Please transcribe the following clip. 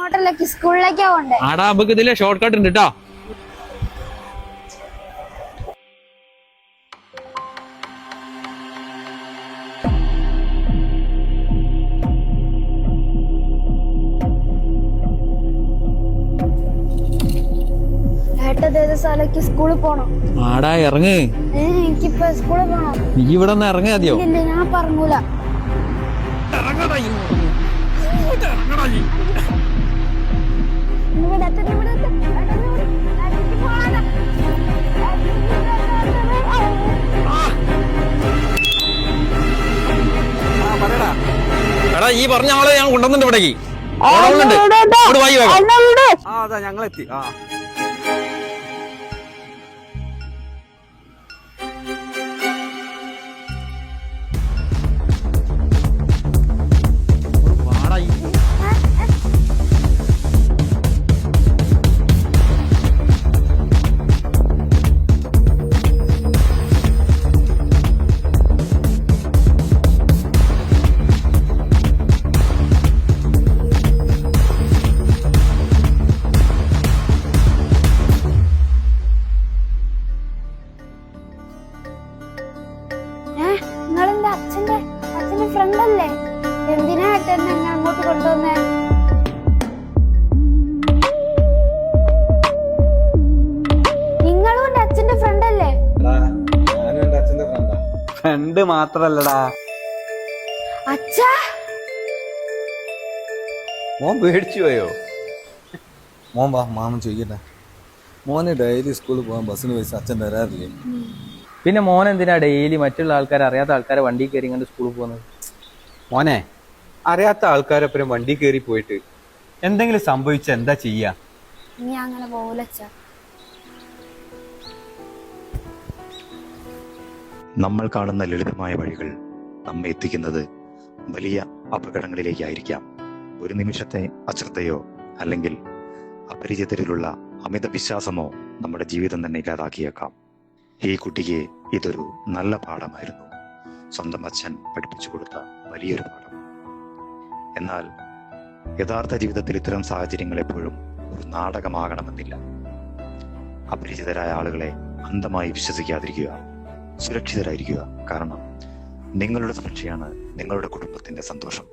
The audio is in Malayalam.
അങ്ങോട്ടല്ലേ സ്കൂളിലേക്കാ പോണ്ടേ? ആടാ നമുക്ക് ഇതിലെ ഷോർട്ട് കട്ട് ഉണ്ട് കേട്ടോ. സ്കൂളിൽ പോണം. ആടാ ഇറങ്ങ്. എനിക്കിപ്പോ സ്കൂളിൽ പോണം. നീ ഇവിടെ ഒന്ന് ഇറങ്ങ മതിയോ? ഇല്ല ഞാൻ പറഞ്ഞൂല. എടാ ഈ പറഞ്ഞ ആളെ ഞാൻ കൊണ്ടുവന്നിട്ട് ഇവിടേക്ക്. അതാ ഞങ്ങളെത്തി. നിങ്ങളെന്താ അച്ഛന്റെ ഫ്രണ്ട് അല്ലേ? എന്തിനാ എന്നെ അങ്ങോട്ട് കൊണ്ടുവന്നേ? നിങ്ങളും എന്റെ അച്ഛന്റെ ഫ്രണ്ട് അല്ലേ? ഫ്രണ്ട് മാത്രല്ലടാ. അച്ഛാ മോൻ പേടിച്ചു പോയോ? മോൻ വാ, മാമൻ ചോദിക്കട്ടെ. മോന് ഡെയിലി സ്കൂളിൽ പോകാൻ ബസ്സിന് പൈസ അച്ഛൻ തരാറില്ലേ? പിന്നെ മോൻ എന്തിനാ ഡെയിലി മറ്റുള്ള ആൾക്കാരെ അറിയാത്ത ആൾക്കാരെ വണ്ടി കയറി ഇങ്ങനെ സ്കൂളിൽ പോകുന്നത്? മോനെ, അറിയാത്ത ആൾക്കാരൊപ്പം വണ്ടി കയറി പോയിട്ട് എന്തെങ്കിലും സംഭവിച്ച എന്താ ചെയ്യാ? നീ അങ്ങനെ പോലച്ചാ. നമ്മൾ കാണുന്ന ലളിതമായ വഴികൾ നമ്മെ എത്തിക്കുന്നത് വലിയ അപകടങ്ങളിലേക്കായിരിക്കാം. ഒരു നിമിഷത്തെ അശ്രദ്ധയോ അല്ലെങ്കിൽ അപരിചിതരിലുള്ള അമിത വിശ്വാസമോ നമ്മുടെ ജീവിതം തന്നെ ഇല്ലാതാക്കിയേക്കാം. ഈ കുട്ടിക്ക് ഇതൊരു നല്ല പാഠമായിരുന്നു, സ്വന്തം അച്ഛൻ പഠിപ്പിച്ചു കൊടുത്ത വലിയൊരു പാഠം. എന്നാൽ യഥാർത്ഥ ജീവിതത്തിൽ ഇത്തരം സാഹചര്യങ്ങൾ എപ്പോഴും ഒരു നാടകമാകണമെന്നില്ല. അപരിചിതരായ ആളുകളെ അന്ധമായി വിശ്വസിക്കാതിരിക്കുക, സുരക്ഷിതരായിരിക്കുക. കാരണം നിങ്ങളുടെ സുരക്ഷയാണ് നിങ്ങളുടെ കുടുംബത്തിന്റെ സന്തോഷം.